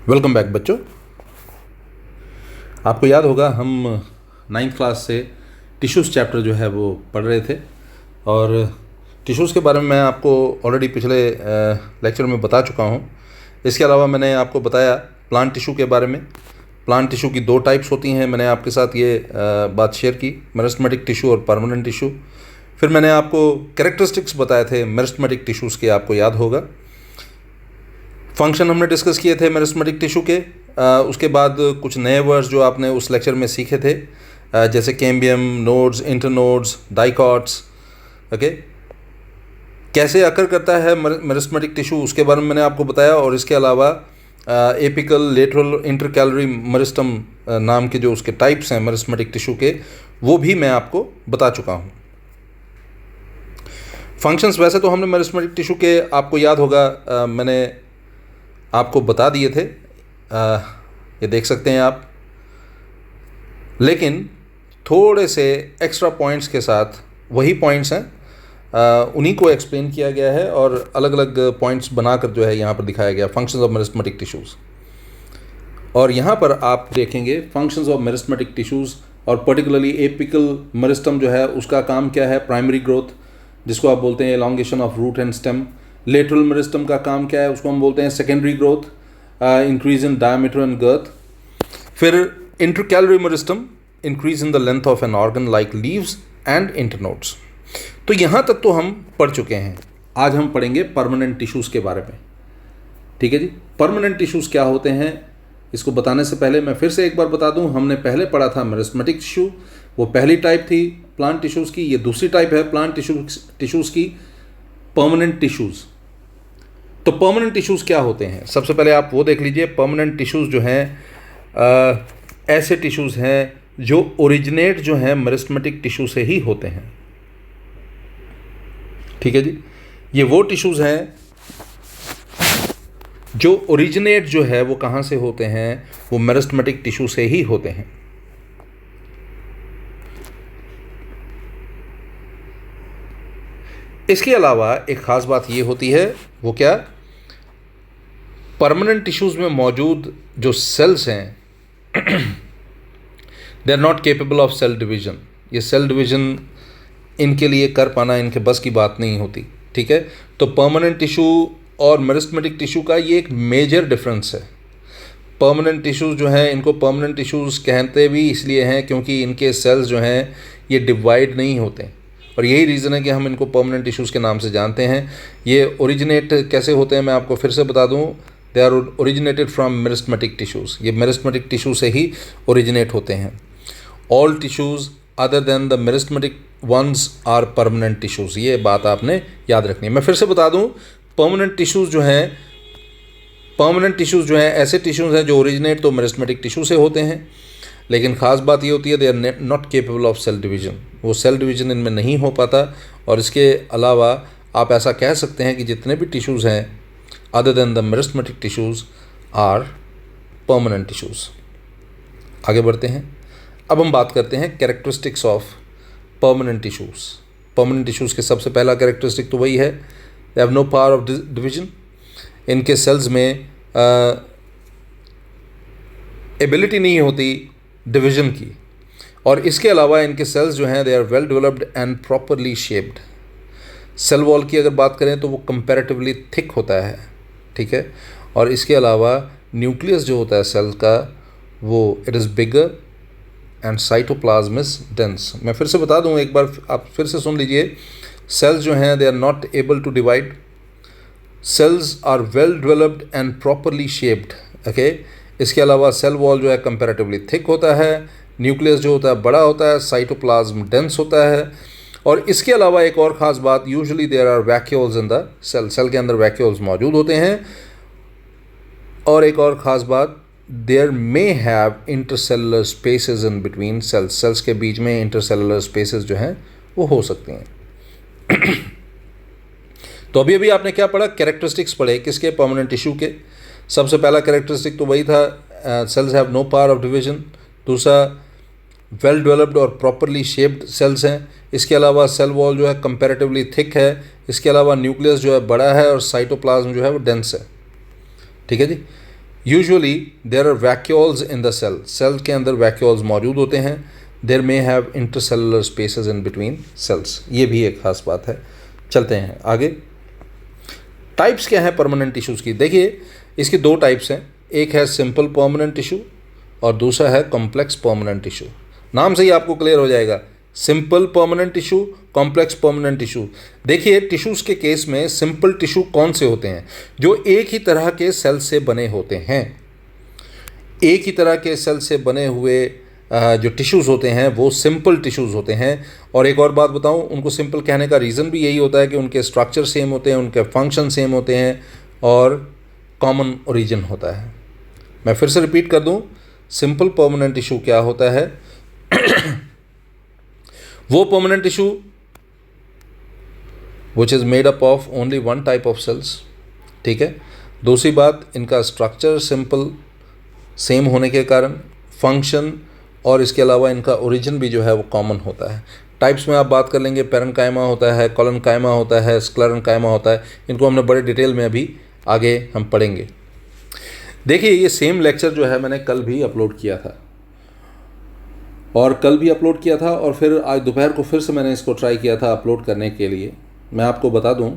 Welcome back बच्चों। आपको याद होगा हम 9th क्लास से टिश्यूज़ चैप्टर जो है वो पढ़ रहे थे और टिश्यूज़ के बारे में मैं आपको ऑलरेडी पिछले लेक्चर में बता चुका हूँ। इसके अलावा मैंने आपको बताया प्लांट टिश्यू के बारे में। प्लांट टिश्यू की दो टाइप्स होती हैं, मैंने आपके साथ ये बात शेयर की, मेरिस्टेमेटिक टिश्यू और परमानेंट टिश्यू। फिर मैंने आपको कैरेक्टरिस्टिक्स बताए थे मेरिस्टेमेटिक टिश्यूज़ के, आपको याद होगा। फंक्शन हमने डिस्कस किए थे मेरिस्टेमेटिक टिश्यू के। उसके बाद कुछ नए वर्ड्स जो आपने उस लेक्चर में सीखे थे, जैसे cambium, nodes, internodes, dicots. Okay, कैसे अकर करता है मेरिस्टेमेटिक टिश्यू उसके बारे में मैंने आपको बताया। और इसके अलावा एपिकल, लेटरल, इंटरकैलरी मेरिस्टम नाम के जो उसके टाइप्स हैं मेरिस्टेमेटिक टिश्यू के, वो भी मैं आपको बता चुका हूँ। फंक्शंस वैसे तो हमने मेरिस्टेमेटिक टिश्यू के, आपको याद होगा, मैंने आपको बता दिए थे, ये देख सकते हैं आप। लेकिन थोड़े से एक्स्ट्रा पॉइंट्स के साथ, वही पॉइंट्स हैं, उन्हीं को एक्सप्लेन किया गया है और अलग अलग पॉइंट्स बनाकर जो है यहाँ पर दिखाया गया फंक्शंस ऑफ मेरिस्टेमेटिक टिश्यूज़। और यहाँ पर आप देखेंगे फंक्शंस ऑफ मेरिस्टेमेटिक टिश्यूज़ और पर्टिकुलरली एपिकल मेरिस्टम जो है उसका काम क्या है, प्राइमरी ग्रोथ, जिसको आप बोलते हैं elongation of root and stem. Lateral meristem का काम क्या है, उसको हम बोलते हैं secondary growth, increase in diameter and girth. फिर intercalary meristem, increase in the length of an organ like leaves and internodes. तो यहाँ तक तो हम पढ़ चुके हैं। आज हम पढ़ेंगे परमानेंट टिश्यूज़ के बारे में। ठीक है जी। परमानेंट टिश्यूज़ क्या होते हैं, इसको बताने से पहले मैं फिर से एक बार बता दूं, हमने पहले पढ़ा था मेरिस्टेमेटिक टिश्यू, वो पहली टाइप थी प्लांट टिश्यूज़ की। ये दूसरी टाइप है प्लांट टिश्यूज़ की, परमानेंट टिश्यूज़। तो परमानेंट टिश्यूज़ क्या होते हैं, सबसे पहले आप वो देख लीजिए। परमानेंट टिश्यूज़ जो हैं ऐसे टिश्यूज़ हैं जो ओरिजिनेट जो हैं मेरिस्टेमेटिक टिश्यू से ही होते हैं। ठीक है जी। ये वो टिश्यूज़ हैं जो ओरिजिनेट जो है वो कहाँ से होते हैं, वो मेरिस्टेमेटिक टिश्यू से ही होते हैं। इसके अलावा एक ख़ास बात ये होती है, वो क्या, परमानेंट टिश्यूज़ में मौजूद जो सेल्स हैं they are not capable of cell division. ये सेल डिवीज़न इनके लिए कर पाना इनके बस की बात नहीं होती। ठीक है। तो परमानेंट टिश्यू और मेरिस्टेमेटिक टिश्यू का ये एक मेजर डिफरेंस है। परमानेंट टिश्यूज़ जो हैं, इनको परमानेंट टिश्यूज़ कहते भी इसलिए हैं क्योंकि इनके सेल्स जो हैं ये डिवाइड नहीं होते, और यही रीज़न है कि हम इनको परमानेंट टिश्यूज़ के नाम से जानते हैं। ये ओरिजिनेट कैसे होते हैं मैं आपको फिर से बता दूं, they are originated from meristematic tissues. ये मेरिस्टेमेटिक टिश्यू से ही ओरिजिनेट होते हैं। All tissues other than the meristematic ones are permanent tissues. ये बात आपने याद रखनी है। मैं फिर से बता दूं, परमानेंट टिश्यूज़ जो हैं ऐसे टिश्यूज़ हैं जो ओरिजिनेट तो मेरिस्टेमेटिक टिश्यू से होते हैं, लेकिन ख़ास बात ये होती है they are not capable of cell division. वो सेल डिवीज़न इनमें नहीं हो पाता। और इसके अलावा आप ऐसा कह सकते हैं कि जितने भी टिश्यूज़ हैं other than the meristematic tissues are permanent tissues. आगे बढ़ते हैं। अब हम बात करते हैं characteristics of permanent tissues. Permanent tissues के सबसे पहला कैरेक्टरिस्टिक तो वही है, they have no power of division. इनके सेल्स में एबिलिटी नहीं होती डिवीज़न की। और इसके अलावा इनके सेल्स जो हैं they are well developed and properly shaped. Cell wall की अगर बात करें तो वो कंपैरेटिवली थिक होता है। ठीक है। और इसके अलावा न्यूक्लियस जो होता है सेल का, वो it is bigger and cytoplasm is dense. मैं फिर से बता दूं, एक बार आप फिर से सुन लीजिए। सेल्स जो हैं they are not able to divide, cells are well developed and properly shaped. Okay. इसके अलावा सेल वॉल जो है कंपैरेटिवली थिक होता है, न्यूक्लियस जो होता है बड़ा होता है, साइटोप्लाज्म डेंस होता है। और इसके अलावा एक और ख़ास बात, usually there are vacuoles in the cell. Cell के अंदर वैक्यूल्स मौजूद होते हैं। और एक और ख़ास बात, there may have intercellular spaces in between cells. Cells के बीच में इंटरसेलुलर स्पेसेस जो हैं वो हो सकती हैं। तो अभी अभी आपने क्या पढ़ा, कैरेक्टरिस्टिक्स पढ़े किसके, परमानेंट टिश्यू के। सबसे पहला कैरेक्टरिस्टिक तो वही था, cells have no power of division. दूसरा, वेल डेवलप्ड और प्रॉपरली शेप्ड सेल्स हैं। इसके अलावा सेल वॉल जो है कंपैरेटिवली थिक है। इसके अलावा न्यूक्लियस जो है बड़ा है और साइटोप्लाज्म जो है वो डेंस है। ठीक है जी। Usually there are vacuoles in the cell, cell के अंदर वैक्यूल्स मौजूद होते हैं. There may have intercellular spaces in between cells. ये भी एक खास बात है. चलते हैं आगे. टाइप्स क्या है परमानेंट टिश्यूज़ की? देखिए इसकी दो टाइप्स हैं. एक है सिंपल परमानेंट टिश्यू और दूसरा है कॉम्प्लेक्स परमानेंट टिश्यू. नाम से ही आपको क्लियर हो जाएगा, simple permanent tissue, complex permanent tissue. देखिए टिश्यूज़ के केस में सिंपल टिश्यू कौन से होते हैं? जो एक ही तरह के सेल से बने होते हैं. एक ही तरह के सेल से बने हुए जो टिश्यूज़ होते हैं वो सिंपल टिश्यूज़ होते हैं. और एक और बात बताऊं, उनको सिंपल कहने का रीज़न भी यही होता है कि उनके स्ट्रक्चर सेम होते हैं, उनके फंक्शन सेम होते हैं और कॉमन ओरिजिन होता है. मैं फिर से रिपीट कर दूं, सिंपल परमानेंट टिश्यू क्या होता है? वो permanent tissue which is made up of only one type of cells. ठीक है. दूसरी बात, इनका स्ट्रक्चर सिंपल सेम होने के कारण फंक्शन और इसके अलावा इनका ओरिजिन भी जो है वो कॉमन होता है. टाइप्स में आप बात कर लेंगे, पेरेन्काइमा होता है, कोलेनकाइमा होता है, स्क्लेरेन्काइमा होता है. इनको हमने बड़े डिटेल में अभी आगे हम पढ़ेंगे. देखिए ये सेम लेक्चर जो है मैंने कल भी अपलोड किया था और फिर आज दोपहर को फिर से मैंने इसको ट्राई किया था अपलोड करने के लिए. मैं आपको बता दूं,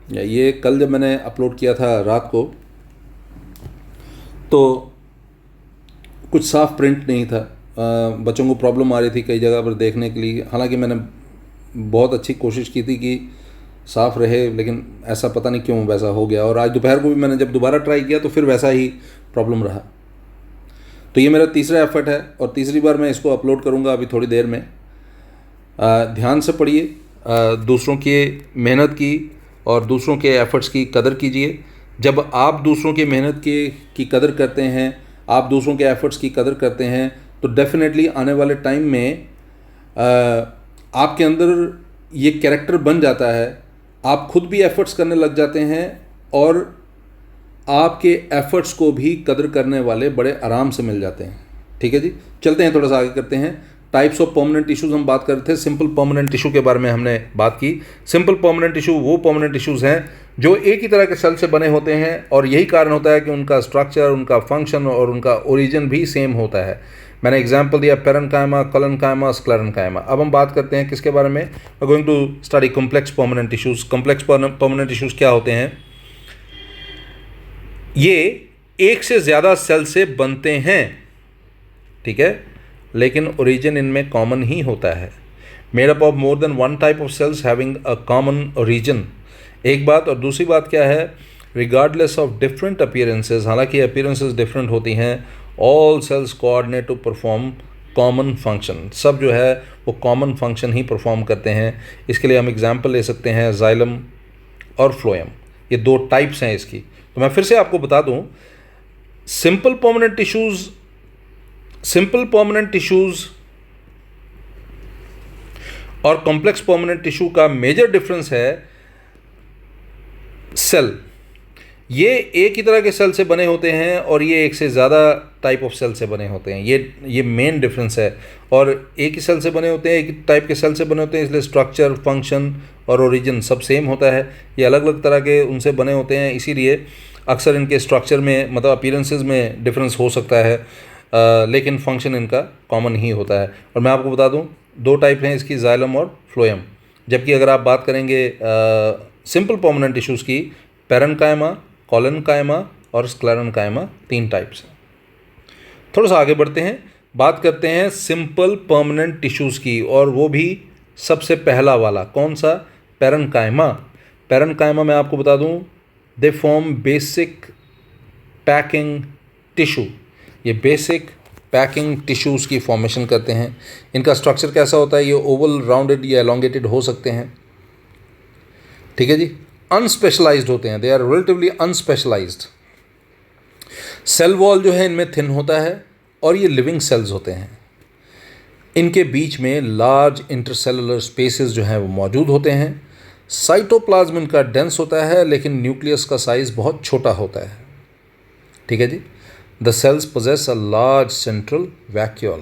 ये कल जब मैंने अपलोड किया था रात को तो कुछ साफ प्रिंट नहीं था. बच्चों को प्रॉब्लम आ रही थी कई जगह पर देखने के लिए. हालांकि मैंने बहुत अच्छी कोशिश की थी कि साफ़ रहे, लेकिन ऐसा पता नहीं क्यों वैसा हो गया. और आज दोपहर को भी मैंने जब दोबारा ट्राई किया तो फिर वैसा ही प्रॉब्लम रहा. तो ये मेरा तीसरा एफर्ट है और तीसरी बार मैं इसको अपलोड करूँगा अभी थोड़ी देर में. ध्यान से पढ़िए, दूसरों की मेहनत की और दूसरों के एफ़र्ट्स की कदर कीजिए. जब आप दूसरों की मेहनत की कदर करते हैं, आप दूसरों के एफ़र्ट्स की कदर करते हैं तो डेफिनेटली आने वाले टाइम में आपके अंदर ये कैरेक्टर बन जाता है. आप खुद भी एफ़र्ट्स करने लग जाते हैं और आपके एफ़र्ट्स को भी कदर करने वाले बड़े आराम से मिल जाते हैं. ठीक है जी. चलते हैं थोड़ा सा आगे करते हैं. टाइप्स ऑफ परमानेंट टिश्यूज़ हम बात कर रहे थे. सिंपल परमानेंट टिश्यू के बारे में हमने बात की. सिंपल परमानेंट टिश्यू वो परमानेंट टिश्यूज़ हैं जो एक ही तरह के सेल से बने होते हैं और यही कारण होता है कि उनका स्ट्रक्चर, उनका फंक्शन और उनका ओरिजिन भी सेम होता है. मैंने एग्जाम्पल दिया पेरेन्काइमा, कोलेनकाइमा, स्क्लेरेन्काइमा. अब हम बात करते हैं किसके बारे में? Going to study complex permanent tissues. Complex permanent tissues क्या होते हैं? ये एक से ज़्यादा सेल से बनते हैं, ठीक है, लेकिन ओरिजिन इनमें कॉमन ही होता है. Made up of more than one type of cells having a common origin. एक बात. और दूसरी बात क्या है? रिगार्डलेस ऑफ डिफरेंट अपीयरेंसेस, हालांकि अपीयरेंसेस डिफरेंट होती हैं, all cells coordinate to perform common function. सब जो है वो कॉमन फंक्शन ही परफॉर्म करते हैं. इसके लिए हम एग्जाम्पल ले सकते हैं जाइलम और फ्लोएम. ये दो टाइप्स हैं इसकी. तो मैं फिर से आपको बता दूं, सिंपल परमानेंट टिश्यूज़ और कॉम्प्लेक्स परमानेंट टिश्यू का मेजर डिफरेंस है सेल. ये एक ही तरह के सेल से बने होते हैं और ये एक से ज़्यादा टाइप ऑफ सेल से बने होते हैं. ये मेन डिफरेंस है. और एक ही सेल से बने होते हैं, एक ही टाइप के सेल से बने होते हैं, इसलिए स्ट्रक्चर, फंक्शन और ओरिजिन सब सेम होता है. ये अलग अलग तरह के उनसे बने होते हैं, इसीलिए अक्सर इनके स्ट्रक्चर में मतलब अपीयरेंसेस में डिफरेंस हो सकता है, लेकिन फंक्शन इनका कॉमन ही होता है. और मैं आपको बता दूं, दो टाइप हैं इसकी, जाइलम और फ्लोएम. जबकि अगर आप बात करेंगे सिंपल परमानेंट टिश्यूज़ की, पेरेन्काइमा, कोलेनकाइमा और स्क्लेरेन्काइमा, 3 टाइप्स हैं. थोड़ा सा आगे बढ़ते हैं, बात करते हैं सिंपल परमानेंट टिश्यूज़ की, और वो भी सबसे पहला वाला कौन सा? पेरेन्काइमा. पेरेन्काइमा मैं आपको बता दूं, they form basic packing tissue. ये बेसिक पैकिंग टिश्यूज़ की फॉर्मेशन करते हैं. इनका स्ट्रक्चर कैसा होता है? ये ओवल, राउंडेड या एलोंगेटेड हो सकते हैं. ठीक है जी. अनस्पेशलाइज्ड होते हैं, they are relatively unspecialized. Cell wall जो है इनमें थिन होता है और ये लिविंग सेल्स होते हैं. इनके बीच में लार्ज इंटरसेलुलर स्पेसेस जो हैं वो मौजूद होते हैं. साइटोप्लाज्म इनका डेंस होता है लेकिन न्यूक्लियस का साइज़ बहुत छोटा होता है. ठीक है जी. The cells possess a large central vacuole.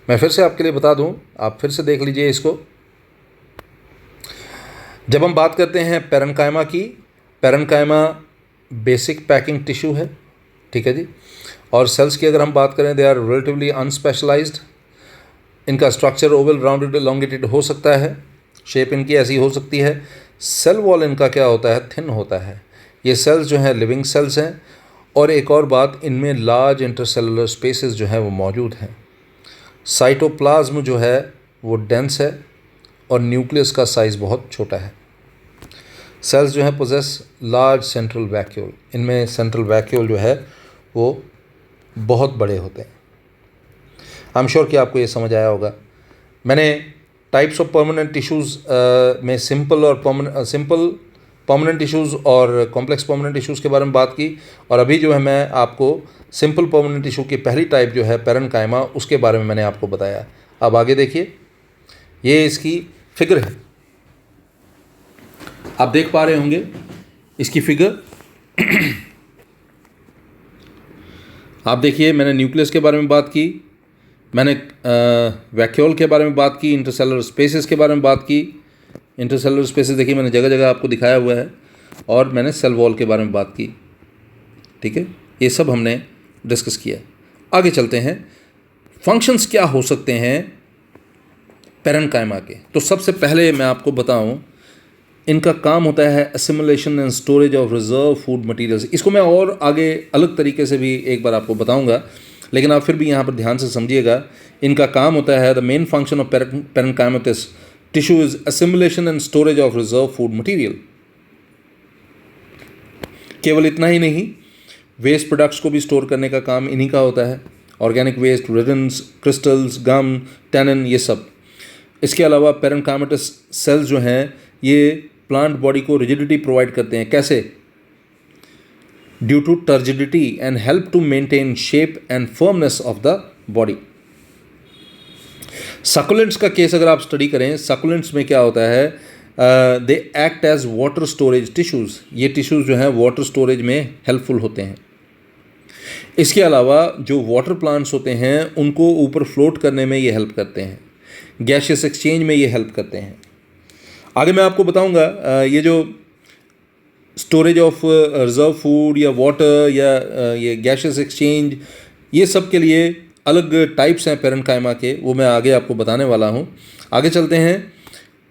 मैं फिर से आपके लिए बता दूं, आप फिर से देख लीजिए इसको. जब हम बात करते हैं पेरेन्काइमा की, पेरेन्काइमा बेसिक पैकिंग टिश्यू है ठीक है जी। और सेल्स की अगर हम बात करें, दे आर रिलेटिवली अनस्पेशलाइज्ड। इनका स्ट्रक्चर ओवल, राउंडेड, एलोंगेटेड हो सकता है, शेप इनकी ऐसी हो सकती है। सेल वॉल इनका क्या होता है, थिन होता है। ये सेल्स जो हैं लिविंग सेल्स हैं। और एक और बात, इनमें लार्ज इंटरसेलुलर स्पेसेस जो हैं वो मौजूद हैं। साइटोप्लाज्म जो है वो डेंस है और न्यूक्लियस का साइज़ बहुत छोटा है। सेल्स जो हैं पोजेस लार्ज सेंट्रल वैक्यूल, इनमें सेंट्रल वैक्यूल जो है वो बहुत बड़े होते हैं। आई एम श्योर कि आपको ये समझ आया होगा। मैंने टाइप्स ऑफ परमानेंट टिश्यूज़ में सिंपल परमानेंट टिश्यूज़ और कॉम्प्लेक्स परमानेंट टिश्यूज़ के बारे में बात की। और अभी जो है मैं आपको सिंपल परमानेंट टिश्यू की पहली टाइप जो है पेरेन्काइमा, उसके बारे में मैंने आपको बताया। अब आगे देखिए, ये इसकी फिगर है, आप देख पा रहे होंगे इसकी फिगर। आप देखिए, मैंने न्यूक्लियस के बारे में बात की, मैंने वैक्यूल के बारे में बात की, इंटरसेलुलर स्पेसेस के बारे में बात की। इंटरसेलुलर स्पेसेस देखिए मैंने जगह जगह आपको दिखाया हुआ है। और मैंने सेल वॉल के बारे में बात की, ठीक है। ये सब हमने डिस्कस किया। आगे चलते हैं, फंक्शंस क्या हो सकते हैं पेरेन्काइमा के। तो सबसे पहले मैं आपको बताऊं, इनका काम होता है assimilation and storage of reserve food materials. इसको मैं और आगे अलग तरीके से भी एक बार आपको बताऊंगा, लेकिन आप फिर भी यहाँ पर ध्यान से समझिएगा। इनका काम होता है, the main function of parenchymatous tissue is assimilation and storage of reserve food material. केवल इतना ही नहीं, वेस्ट प्रोडक्ट्स को भी स्टोर करने का काम इन्हीं का होता है। Organic waste, resins, crystals, gum, tannin, ये सब। इसके अलावा पेरेन्काइमेटस सेल्स जो हैं ये प्लांट बॉडी को रिजिडिटी प्रोवाइड करते हैं। कैसे? Due to turgidity and help to maintain shape and firmness of the body. Succulents का केस अगर आप स्टडी करें, सकुलेंट्स में क्या होता है, they act as water storage tissues. ये टिश्यूज़ जो हैं वाटर स्टोरेज में हेल्पफुल होते हैं। इसके अलावा जो वाटर प्लांट्स होते हैं उनको ऊपर फ्लोट करने में ये हेल्प करते हैं, गैशियस एक्सचेंज में ये हेल्प करते हैं। आगे मैं आपको बताऊंगा ये जो स्टोरेज ऑफ रिजर्व फूड या वाटर या ये गैशियस एक्सचेंज, ये सब के लिए अलग टाइप्स हैं पेरेन्काइमा के, वो मैं आगे आपको बताने वाला हूँ। आगे चलते हैं।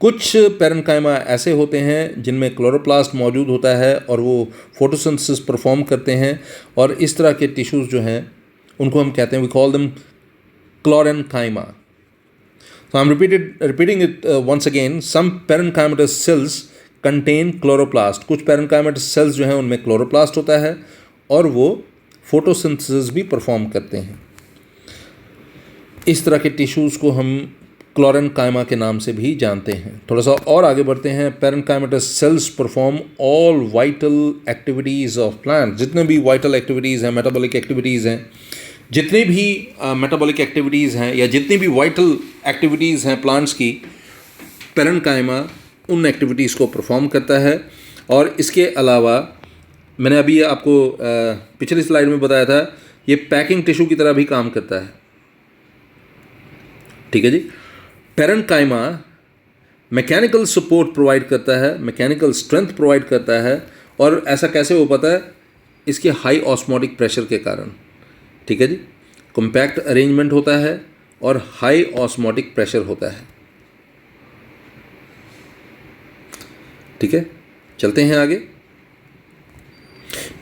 कुछ पेरेन्काइमा ऐसे होते हैं जिनमें क्लोरोप्लास्ट मौजूद होता है और वो फोटोसिंथेसिस परफॉर्म करते हैं, और इस तरह के टिश्यूज़ जो हैं उनको हम कहते हैं, we call them chlorenchyma. So I'm repeating it once again. Some parenchymatous cells contain chloroplast. कुछ parenchymatous cells जो हैं उनमें chloroplast होता है और वो photosynthesis भी perform करते हैं। इस तरह के टिश्यूज़ को हम क्लोरेन्काइमा के नाम से भी जानते हैं। थोड़ा सा और आगे बढ़ते हैं। Parenchymatous cells perform all vital activities of plant. जितने भी वाइटल एक्टिविटीज़ हैं, मेटाबॉलिक एक्टिविटीज़ हैं, जितनी भी मेटाबॉलिक एक्टिविटीज़ हैं या जितनी भी वाइटल एक्टिविटीज़ हैं प्लांट्स की, पेरेन्काइमा उन एक्टिविटीज़ को परफॉर्म करता है। और इसके अलावा मैंने अभी आपको पिछली स्लाइड में बताया था, ये पैकिंग टिश्यू की तरह भी काम करता है, ठीक है जी। पेरेन्काइमा मैकेनिकल सपोर्ट प्रोवाइड करता है, मैकेनिकल स्ट्रेंथ प्रोवाइड करता है। और ऐसा कैसे हो पाता है? इसके हाई ऑस्मोटिक प्रेशर के कारण, ठीक है जी। कॉम्पैक्ट अरेंजमेंट होता है और हाई ऑस्मोटिक प्रेशर होता है, ठीक है। चलते हैं आगे।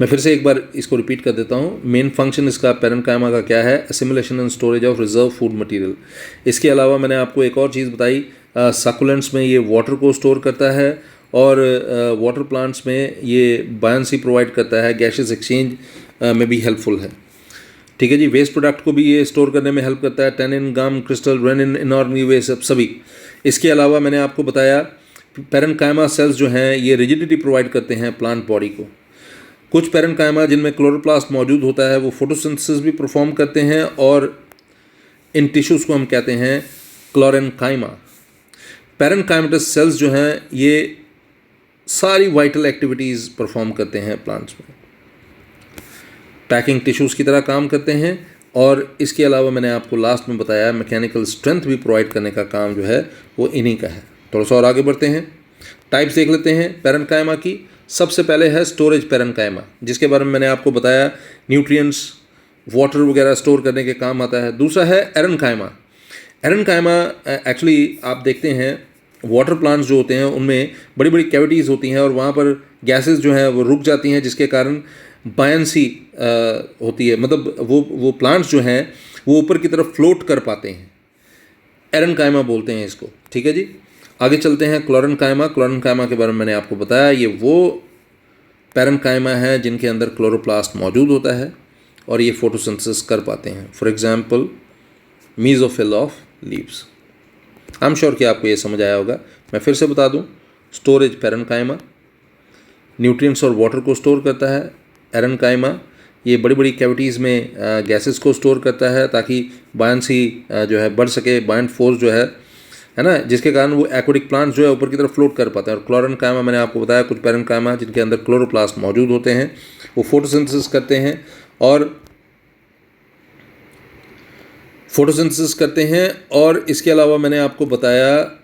मैं फिर से एक बार इसको रिपीट कर देता हूँ। मेन फंक्शन इसका पेरेन्काइमा का क्या है? Assimilation and storage of reserve food material. इसके अलावा मैंने आपको एक और चीज़ बताई, सकुलेंट्स में ये वाटर को स्टोर करता है और वाटर प्लांट्स में ये बायंसी प्रोवाइड करता है, गैशियस एक्सचेंज में भी हेल्पफुल है, ठीक है जी। वेस्ट प्रोडक्ट को भी ये स्टोर करने में हेल्प करता है, टैनिन, गम, क्रिस्टल, रेनिन, इनऑर्गेनिक वेस्ट सभी। इसके अलावा मैंने आपको बताया पेरेन्काइमा सेल्स जो हैं ये रिजिडिटी प्रोवाइड करते हैं प्लांट बॉडी को। कुछ पेरेन्काइमा जिनमें क्लोरोप्लास्ट मौजूद होता है वो फोटोसिंथेसिस भी परफॉर्म करते हैं और इन टिश्यूज़ को हम कहते हैं क्लोरेन्काइमा। पेरेन्काइमेटस सेल्स जो हैं ये सारी वाइटल एक्टिविटीज़ परफॉर्म करते हैं प्लांट्स में, पैकिंग टिश्यूज़ की तरह काम करते हैं। और इसके अलावा मैंने आपको लास्ट में बताया मैकेनिकल स्ट्रेंथ भी प्रोवाइड करने का काम जो है वो इन्हीं का है। थोड़ा सा और आगे बढ़ते हैं, टाइप्स देख लेते हैं पेरेन्काइमा की। सबसे पहले है स्टोरेज पैरेन्काइमा, जिसके बारे में मैंने आपको बताया, न्यूट्रिएंट्स, वाटर वगैरह स्टोर करने के काम आता है। दूसरा है एरेन्काइमा। एरेन्काइमा एक्चुअली आप देखते हैं वाटर प्लांट्स जो होते हैं उनमें बड़ी बड़ी कैविटीज़ होती हैं और वहाँ पर गैसेस जो हैं वो रुक जाती हैं, जिसके कारण बायंसी होती है, मतलब वो प्लांट्स जो हैं वो ऊपर की तरफ फ्लोट कर पाते हैं। एरेन्काइमा बोलते हैं इसको। ठीक है जी, आगे चलते हैं क्लोरेन्काइमा। क्लोरेन्काइमा के बारे में मैंने आपको बताया, ये वो पैरेन्काइमा है जिनके अंदर क्लोरोप्लास्ट मौजूद होता है और ये फोटोसिंथेसिस कर पाते हैं। For example mesophyll of leaves. I am sure कि आपको ये समझ आया होगा। मैं फिर से बता दूं, स्टोरेज पैरेन्काइमा, न्यूट्रिएंट्स और वाटर को स्टोर करता है। एरेन्काइमा ये बड़ी बड़ी कैविटीज़ में गैसेस को स्टोर करता है ताकि बायंसी जो है बढ़ सके, बायंट फोर्स जो है ना, जिसके कारण वो एक्वेटिक प्लांट्स जो है ऊपर की तरफ फ्लोट कर पाते हैं। और क्लोरेन्काइमा मैंने आपको बताया, कुछ पैरेन्काइमा जिनके अंदर क्लोरोप्लास्ट मौजूद होते हैं, वो फोटोसिंथेसिस करते हैं और इसके अलावा मैंने आपको बताया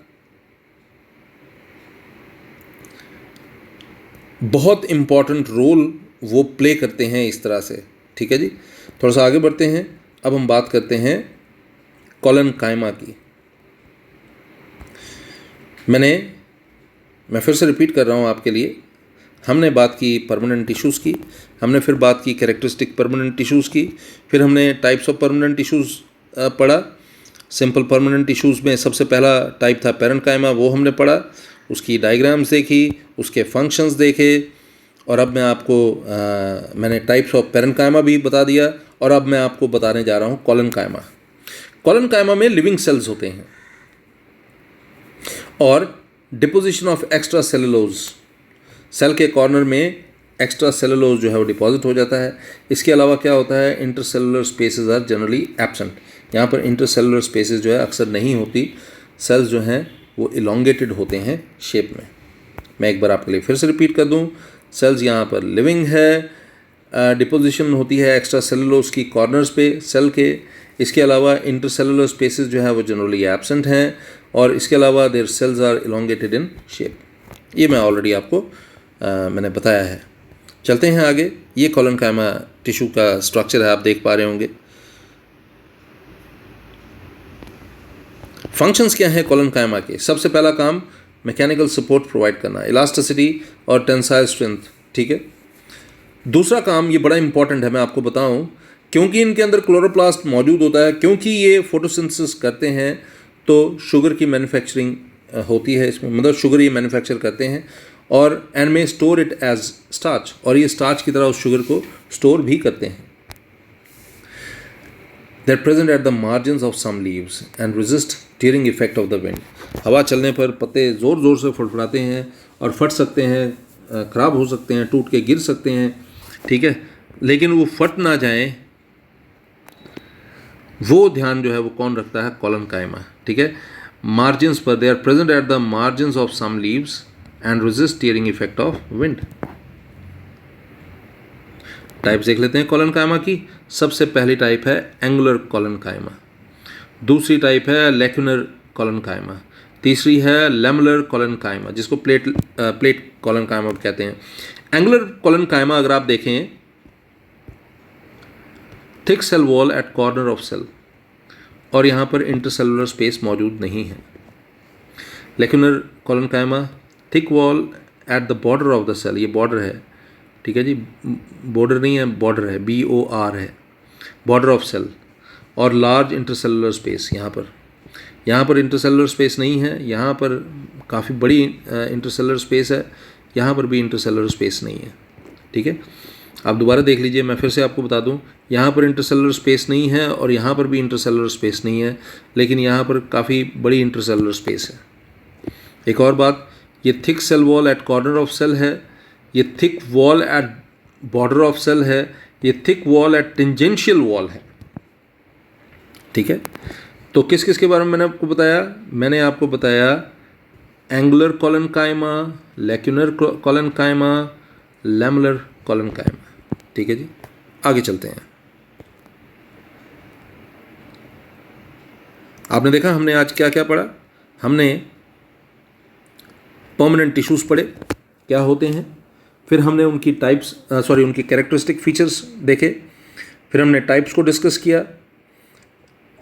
बहुत इम्पॉर्टेंट रोल वो प्ले करते हैं इस तरह से। ठीक है जी, थोड़ा सा आगे बढ़ते हैं। अब हम बात करते हैं कोलेनकाइमा की। मैं फिर से रिपीट कर रहा हूँ आपके लिए। हमने बात की परमानेंट टिश्यूज़ की, हमने फिर बात की कैरेक्टरिस्टिक परमानेंट टिश्यूज़ की, फिर हमने टाइप्स ऑफ परमानेंट टिश्यूज़ पढ़ा। सिंपल परमानेंट टिश्यूज़ में सबसे पहला टाइप था पैरेन्काइमा, वो हमने पढ़ा, उसकी डायग्राम्स देखी, उसके फंक्शंस देखे, और अब मैंने टाइप्स ऑफ पैरेन्काइमा भी बता दिया। और अब मैं आपको बताने जा रहा हूँ कोलेनकाइमा। कोलेनकाइमा में लिविंग सेल्स होते हैं और deposition of extra cellulose, cell के कॉर्नर में एक्स्ट्रा सेलुलोज जो है वो डिपॉजिट हो जाता है। इसके अलावा क्या होता है, intercellular spaces are generally absent. यहाँ पर इंटरसेलुलर स्पेसेस जो है अक्सर नहीं होती, सेल्स जो हैं वो इलोंगेटेड होते हैं शेप में। मैं एक बार आपके लिए फिर से रिपीट कर दूँ, सेल्स यहाँ पर लिविंग है, डिपोजिशन होती है एक्स्ट्रा सेलुलोज की कॉर्नर्स पे सेल के। इसके अलावा इंटरसेलुलर स्पेसेस जो है वो जनरली एब्सेंट हैं, और इसके अलावा their cells are elongated in shape. ये मैं ऑलरेडी आपको मैंने बताया है। चलते हैं आगे। ये कोलेनकाइमा टिश्यू का स्ट्रक्चर है, आप देख पा रहे होंगे। फंक्शंस क्या हैं कोलेनकाइमा के? सबसे पहला काम मैकेनिकल सपोर्ट प्रोवाइड करना, इलास्टिसिटी और टेंसाइल स्ट्रेंथ। ठीक है। दूसरा काम, ये बड़ा इंपॉर्टेंट है, मैं आपको बताऊं, क्योंकि इनके अंदर क्लोरोप्लास्ट मौजूद होता है, क्योंकि ये फोटोसिंथेसिस करते हैं, तो शुगर की मैन्युफैक्चरिंग होती है इसमें, मतलब शुगर ये मैन्युफैक्चर करते हैं और एंड में स्टोर इट एज स्टार्च, और ये स्टार्च की तरह उस शुगर को स्टोर भी करते हैं। They are present at the margins of some leaves and resist tearing effect of the wind. हवा चलने पर पत्ते ज़ोर ज़ोर से फड़फड़ाते हैं और फट सकते हैं, ख़राब हो सकते हैं, टूट के गिर सकते हैं। ठीक है, लेकिन वो फट ना जाएं, वो ध्यान जो है वो कौन रखता है? कोलेनकाइमा। ठीक है, मार्जिन्स पर, they are present at the margins of some leaves and resist tearing effect of wind. Types देख लेते हैं कोलेनकाइमा की। सबसे पहली टाइप है एंगुलर कोलेनकाइमा, दूसरी टाइप है लेक्यूनर कोलेनकाइमा, तीसरी है लैमेलर कोलेनकाइमा, जिसको प्लेट कोलेनकाइमा कहते हैं। एंगुलर कोलेनकाइमा अगर आप देखें, thick cell wall at corner of cell, और यहाँ पर इंटरसेलुलर स्पेस मौजूद नहीं है। Lacunar collenchyma, thick wall at the border of the cell, ये बॉर्डर है, ठीक है जी, बॉर्डर नहीं है, बॉर्डर है, BOR है, बॉर्डर ऑफ सेल, और लार्ज इंटरसेलुलर स्पेस। यहाँ पर इंटरसेलुलर स्पेस नहीं है, यहाँ पर काफ़ी बड़ी इंटरसेलुलर स्पेस है, यहाँ पर भी इंटरसेलुलर स्पेस नहीं है। ठीक है, आप दोबारा देख लीजिए, मैं फिर से आपको बता दूं, यहाँ पर इंटरसेलुलर स्पेस नहीं है और यहाँ पर भी इंटरसेलुलर स्पेस नहीं है, लेकिन यहाँ पर काफ़ी बड़ी इंटरसेलुलर स्पेस है। एक और बात, ये thick cell wall at corner of cell है, ये thick wall at border of cell है, ये thick wall at tangential wall है। ठीक है, तो किस किस के बारे में मैंने आपको बताया? मैंने आपको बताया angular collenchyma, lacunar collenchyma, lamellar collenchyma. ठीक है जी, आगे चलते हैं। आपने देखा हमने आज क्या क्या पढ़ा? हमने परमानेंट टिश्यूज़ पढ़े, क्या होते हैं, फिर हमने उनकी उनके कैरेक्टरिस्टिक फीचर्स देखे, फिर हमने टाइप्स को डिस्कस किया,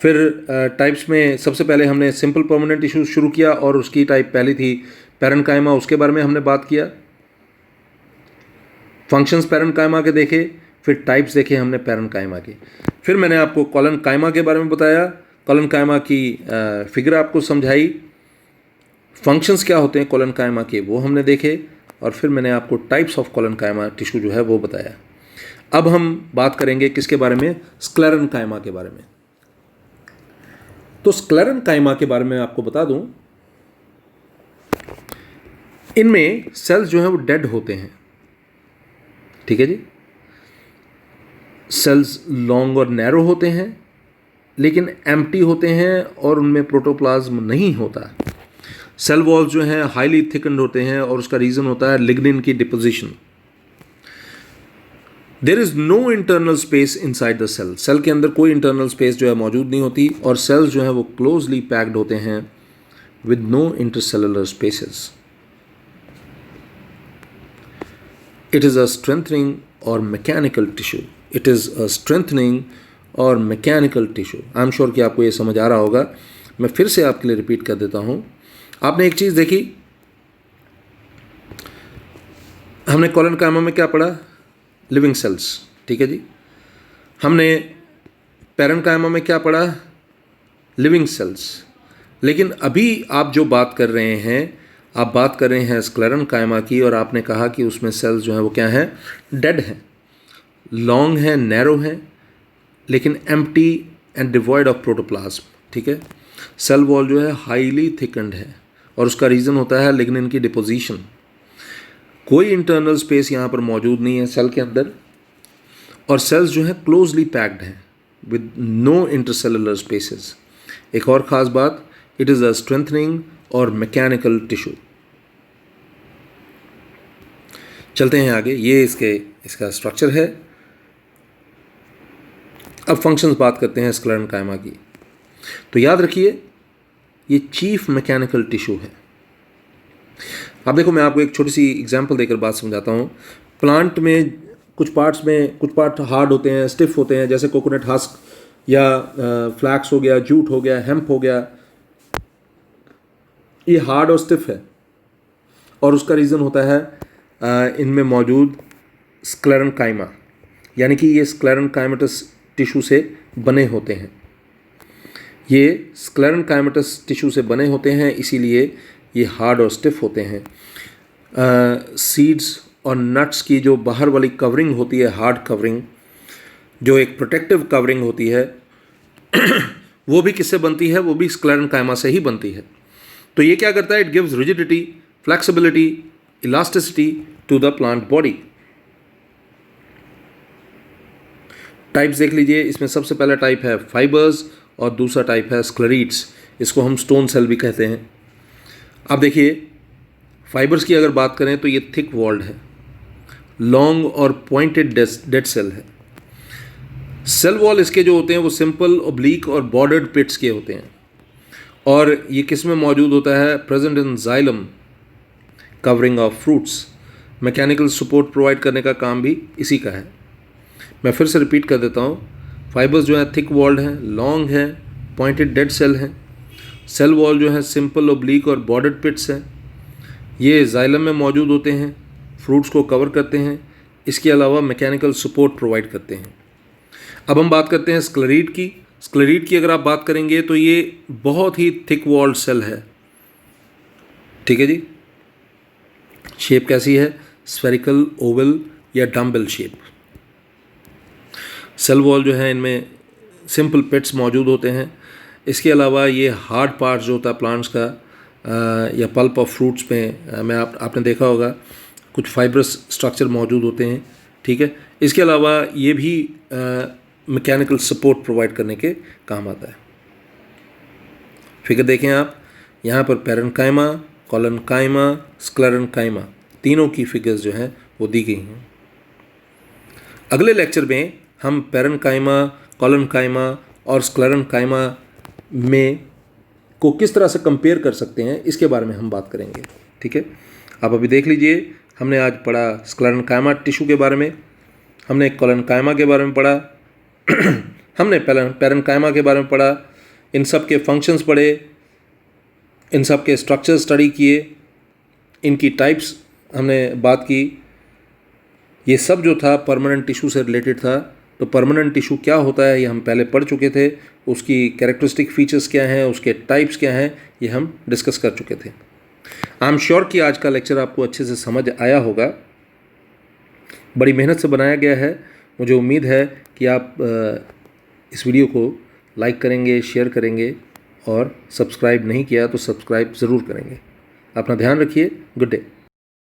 फिर टाइप्स में सबसे पहले हमने सिंपल परमानेंट टिश्यू शुरू किया और उसकी टाइप पहली थी पैरेन्काइमा, उसके बारे में हमने बात किया। फंक्शंस पैरेन्काइमा के देखे, फिर टाइप्स देखे हमने पैरेन्काइमा के। फिर मैंने आपको कोलेनकाइमा के बारे में बताया, कोलेनकाइमा की फिगर आपको समझाई, फंक्शंस क्या होते हैं कोलेनकाइमा के वो हमने देखे, और फिर मैंने आपको टाइप्स ऑफ कोलेनकाइमा टिश्यू जो है वो बताया। अब हम बात करेंगे किसके बारे में, स्क्लेरेन्काइमा के बारे में। तो स्क्लेरेन्काइमा के बारे में आपको बता दूं, इनमें सेल्स जो हैं वो डेड होते हैं, ठीक है जी। सेल्स लॉन्ग और नैरो होते हैं, लेकिन एम्प्टी होते हैं और उनमें प्रोटोप्लाज्म नहीं होता। सेल वॉल्स जो हैं हाईली थिकन्ड होते हैं और उसका रीज़न होता है लिग्निन की deposition. There is no internal space inside the cell, cell के अंदर कोई इंटरनल स्पेस जो है मौजूद नहीं होती, और सेल्स जो हैं वो क्लोजली पैक्ड होते हैं with no intercellular spaces. It is a strengthening और mechanical tissue, it is a strengthening और mechanical tissue. I am sure कि आपको ये समझ आ रहा होगा, मैं फिर से आपके लिए रिपीट कर देता हूँ। आपने एक चीज़ देखी, हमने कोलेनकाइमा में क्या पढ़ा, लिविंग सेल्स, ठीक है जी। हमने पैरेन्काइमा में क्या पढ़ा, लिविंग सेल्स। लेकिन अभी आप जो बात कर रहे हैं, आप बात कर रहे हैं स्क्लेरेन्काइमा की, और आपने कहा कि उसमें सेल्स जो हैं वो क्या हैं, डेड हैं, लॉन्ग हैं, नैरो हैं, लेकिन empty and devoid of protoplasm, ठीक है। सेल वॉल जो है हाईली थिकन्ड है और उसका रीज़न होता है लिग्निन की डिपोजिशन। कोई इंटरनल स्पेस यहाँ पर मौजूद नहीं है सेल के अंदर, और सेल्स जो हैं क्लोजली पैक्ड हैं विद नो इंटरसेलुलर स्पेसेस। एक और ख़ास बात, इट इज़ अ स्ट्रेंथनिंग और मैकेनिकल टिश्यू। चलते हैं आगे, ये इसका स्ट्रक्चर है। अब फंक्शंस बात करते हैं स्क्लेरेन्काइमा की। तो याद रखिए, ये चीफ मैकेनिकल टिश्यू है। अब देखो, मैं आपको एक छोटी सी एग्जांपल देकर बात समझाता हूँ। प्लांट में कुछ पार्ट हार्ड होते हैं, स्टिफ होते हैं, जैसे कोकोनट हस्क या फ्लैक्स हो गया, जूट हो गया, हेम्प हो गया, ये हार्ड और स्टिफ है, और उसका रीज़न होता है इनमें मौजूद स्क्लेरेन्काइमा, यानी कि ये स्क्लेरेन्काइमेटस टिश्यू से बने होते हैं। ये स्क्लेरेन्काइमेटस टिश्यू से बने होते हैं, इसीलिए ये हार्ड और स्टिफ होते हैं। सीड्स और नट्स की जो बाहर वाली कवरिंग होती है, हार्ड कवरिंग, जो एक प्रोटेक्टिव कवरिंग होती है वो भी किससे बनती है, वो भी स्क्लेरेन्काइमा से ही बनती है। तो ये क्या करता है, it gives rigidity, flexibility, elasticity to the plant body. Types देख लीजिए, इसमें सबसे पहला टाइप है फाइबर्स और दूसरा टाइप है स्क्लेरीड्स, इसको हम स्टोन सेल भी कहते हैं। अब देखिए, फाइबर्स की अगर बात करें तो ये थिक वॉल्ड है, लॉन्ग और पॉइंटेड डेड सेल है। सेल वॉल इसके जो होते हैं वो सिंपल, ओब्लिक और बॉर्डर्ड पिट्स के होते हैं, और ये किस में मौजूद होता है, present in xylem, covering of fruits. Mechanical support provide करने का काम भी इसी का है। मैं फिर से रिपीट कर देता हूँ, फाइबर्स जो है थिक वॉल्ड हैं, लॉन्ग है, पॉइंटेड डेड सेल हैं। सेल वॉल जो है सिंपल, ओब्लिक और बॉर्डर्ड पिट्स हैं। ये जाइलम में मौजूद होते हैं, फ्रूट्स को कवर करते हैं, इसके अलावा मैकेनिकल सपोर्ट प्रोवाइड करते हैं। अब हम बात करते हैं स्क्लेरीड की। स्क्लेरीड की अगर आप बात करेंगे तो ये बहुत ही थिक वॉल्ड सेल है, ठीक है जी। शेप कैसी है, स्फेरिकल, ओवल या डम्बल शेप। सेल वॉल जो है इनमें सिंपल पिट्स मौजूद होते हैं। इसके अलावा ये हार्ड पार्ट जो होता है प्लांट्स का या पल्प ऑफ फ्रूट्स में आपने देखा होगा कुछ फाइब्रस स्ट्रक्चर मौजूद होते हैं, ठीक है। इसके अलावा ये भी मैकेनिकल सपोर्ट प्रोवाइड करने के काम आता है। फिगर देखें आप, यहाँ पर पैरेन्काइमा, कोलेनकाइमा, स्क्लेरेन्काइमा, तीनों की फिगर्स जो हैं वो दी गई हैं। अगले लेक्चर में हम पैरेन्काइमा, कोलेनकाइमा और स्क्लेरेन्काइमा में को किस तरह से कंपेयर कर सकते हैं, इसके बारे में हम बात करेंगे, ठीक है। आप अभी देख लीजिए, हमने आज पढ़ा स्क्लेरेन्काइमा टिश्यू के बारे में, हमने कोलेनकाइमा के बारे में पढ़ा, हमने पेरेन्काइमा के बारे में पढ़ा, इन सब के फंक्शंस पढ़े, इन सब के स्ट्रक्चर स्टडी किए, इनकी टाइप्स हमने बात की। ये सब जो था परमानेंट टिश्यू से रिलेटेड था। तो परमानेंट टिश्यू क्या होता है ये हम पहले पढ़ चुके थे, उसकी कैरेक्टरिस्टिक फीचर्स क्या हैं, उसके टाइप्स क्या हैं, ये हम डिस्कस कर चुके थे। आई एम श्योर कि आज का लेक्चर आपको अच्छे से समझ आया होगा। बड़ी मेहनत से बनाया गया है। मुझे उम्मीद है कि आप इस वीडियो को लाइक करेंगे, शेयर करेंगे और सब्सक्राइब नहीं किया तो सब्सक्राइब ज़रूर करेंगे। अपना ध्यान रखिए। Good day.